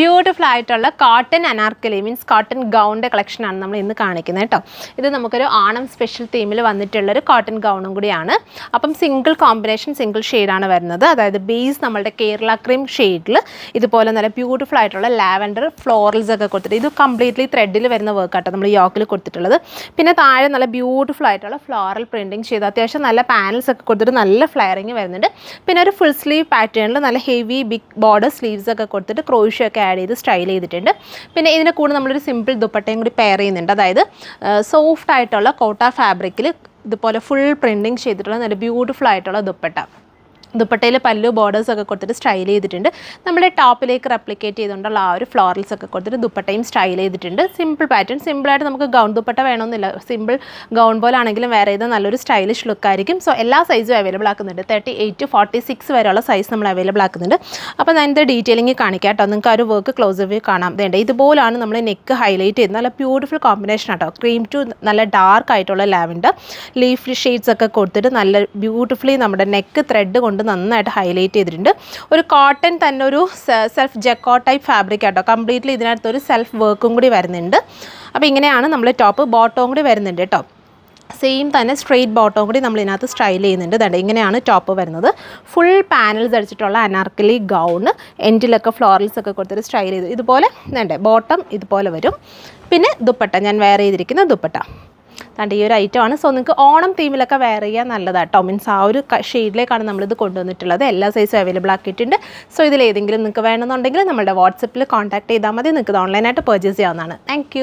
Beautiful ആയിട്ടുള്ള cotton Anarkali means cotton ഗൗണിൻ്റെ കളക്ഷനാണ് നമ്മൾ ഇന്ന് കാണിക്കുന്നത് കേട്ടോ. ഇത് നമുക്കൊരു ആണം സ്പെഷ്യൽ തീമിൽ വന്നിട്ടുള്ളൊരു കോട്ടൺ ഗൗണും കൂടിയാണ്. അപ്പം സിംഗിൾ കോമ്പിനേഷൻ സിംഗിൾ ഷെയ്ഡാണ് വരുന്നത്. അതായത് ബേസ് നമ്മളുടെ കേരള ക്രീം ഷെയ്ഡിൽ ഇതുപോലെ നല്ല ബ്യൂട്ടിഫുൾ ആയിട്ടുള്ള ലാവൻഡർ ഫ്ലോറൽസ് ഒക്കെ കൊടുത്തിട്ട് ഇത് കംപ്ലീറ്റ്ലി ത്രെഡിൽ വരുന്ന വർക്കാട്ടോ നമ്മൾ യോക്കിൽ കൊടുത്തിട്ടുള്ളത്. പിന്നെ താഴെ നല്ല ബ്യൂട്ടിഫുൾ ആയിട്ടുള്ള ഫ്ലോറൽ പ്രിൻറ്റിങ് ചെയ്ത് അത്യാവശ്യം നല്ല പാനൽസ് ഒക്കെ കൊടുത്തിട്ട് നല്ല ഫ്ലെയറിങ് വരുന്നുണ്ട്. പിന്നെ ഒരു ഫുൾ സ്ലീവ് പാറ്റേണിൽ നല്ല ഹെവി ബിഗ് ബോർഡർ സ്ലീവ്സ് ഒക്കെ കൊടുത്തിട്ട് ക്രോഷ്യോ ഒക്കെ ആഡ് ചെയ്ത് സ്റ്റൈൽ ചെയ്തിട്ടുണ്ട്. പിന്നെ ഇതിൻ്റെ കൂടെ നമ്മളൊരു സിമ്പിൾ ദുപ്പട്ടയും കൂടി പെയർ ചെയ്യുന്നുണ്ട്. അതായത് സോഫ്റ്റ് ആയിട്ടുള്ള കോട്ട ഫാബ്രിക്കിൽ ഇതുപോലെ ഫുൾ പ്രിൻറ്റിങ് ചെയ്തിട്ടുള്ള നല്ല ബ്യൂട്ടിഫുൾ ആയിട്ടുള്ള ദുപ്പട്ടയിൽ പല്ലു ബോർഡേഴ്സ് ഒക്കെ കൊടുത്തിട്ട് സ്റ്റൈൽ ചെയ്തിട്ടുണ്ട്. നമ്മുടെ ടോപ്പിലേക്ക് റെപ്ലിക്കേറ്റ് ചെയ്തുകൊണ്ടുള്ള ആ ഒരു ഫ്ലോറൽസ് ഒക്കെ കൊടുത്തിട്ട് ദുപ്പട്ടയും സ്റ്റൈൽ ചെയ്തിട്ടുണ്ട്. സിമ്പിൾ പാറ്റേൺ, സിമ്പിളായിട്ട് നമുക്ക് ഗൗൺ ദുപ്പട്ട വേണമെന്നില്ല. സിമ്പിൾ ഗൗൺ പോലെ ആണെങ്കിലും വേറെ ചെയ്താൽ നല്ലൊരു സ്റ്റൈലിഷ് ലുക്കായിരിക്കും. സോ എല്ലാ സൈസും അവൈലബിൾ ആക്കുന്നുണ്ട്. 38 to 46 വരെയുള്ള സൈസ് നമ്മൾ അവൈലബിൾ ആക്കുന്നുണ്ട്. അപ്പോൾ ഞാൻ ഇതിൻ്റെ ഡീറ്റെയിലിംഗ് കാണിക്കാം കേട്ടോ. നിങ്ങൾക്ക് ആ ഒരു വർക്ക് ക്ലോസ് വ്യൂ കാണാം. വേണ്ട ഇതുപോലാണ് നമ്മൾ നെക്ക് ഹൈലൈറ്റ് ചെയ്യുന്നത്. നല്ല ബ്യൂട്ടിഫുൾ കോമ്പിനേഷൻ ആട്ടോ. ക്രീം ടു നല്ല ഡാർക്ക് ആയിട്ടുള്ള ലാവൻഡർ ലീഫ് ഷെയ്ഡ്സ് ഒക്കെ കൊടുത്തിട്ട് നല്ല ബ്യൂട്ടിഫുള്ളി നമ്മുടെ നെക്ക് ത്രെഡ് കൊണ്ട് നന്നായിട്ട് ഹൈലൈറ്റ് ചെയ്തിട്ടുണ്ട്. ഒരു കോട്ടൺ തന്നെ ഒരു സെൽഫ് ജക്കോ ടൈപ്പ് ഫാബ്രിക് ആട്ടോ. കംപ്ലീറ്റ്ലി ഇതിനകത്തൊരു സെൽഫ് വർക്കും കൂടി വരുന്നുണ്ട്. അപ്പോൾ ഇങ്ങനെയാണ് നമ്മൾ ടോപ്പ് ബോട്ടവും കൂടി വരുന്നുണ്ട് കേട്ടോ. സെയിം തന്നെ സ്ട്രെയിറ്റ് ബോട്ടവും കൂടി നമ്മൾ ഇതിനകത്ത് സ്റ്റൈൽ ചെയ്യുന്നുണ്ട്. അതായത് ഇങ്ങനെയാണ് ടോപ്പ് വരുന്നത്. ഫുൾ പാനൽസ് അടിച്ചിട്ടുള്ള അനാർക്കലി ഗൗണ്, എൻഡിലൊക്കെ ഫ്ലോറൽസ് ഒക്കെ കൊടുത്തിട്ട് സ്റ്റൈൽ ചെയ്ത് ഇതുപോലെ വേണ്ടേ ബോട്ടം ഇതുപോലെ വരും. പിന്നെ ദുപ്പട്ട ഞാൻ വെയർ ചെയ്തിരിക്കുന്ന ദുപ്പട്ട ഈ ഒരു ഐറ്റമാണ്. സോ നിങ്ങൾക്ക് ഓണം തീമിലൊക്കെ വെയർ ചെയ്യാൻ നല്ലതാട്ടോ. മീൻസ് ആ ഒരു ഷെയ്ഡിലേക്കാണ് നമ്മളിത് കൊണ്ടുവന്നിട്ടുള്ളത്. എല്ലാ സൈസും അവൈലബിൾ ആക്കിയിട്ടുണ്ട്. സോ ഇതിലേതെങ്കിലും നിങ്ങൾക്ക് വേണമെന്നുണ്ടെങ്കിൽ നമ്മുടെ വാട്സപ്പിൽ കോൺടാക്ട് ചെയ്താൽ മതി. നിങ്ങൾക്ക് ഇത് ഓൺലൈനായിട്ട് പർച്ചേസ് ചെയ്യാവുന്നതാണ്. താങ്ക്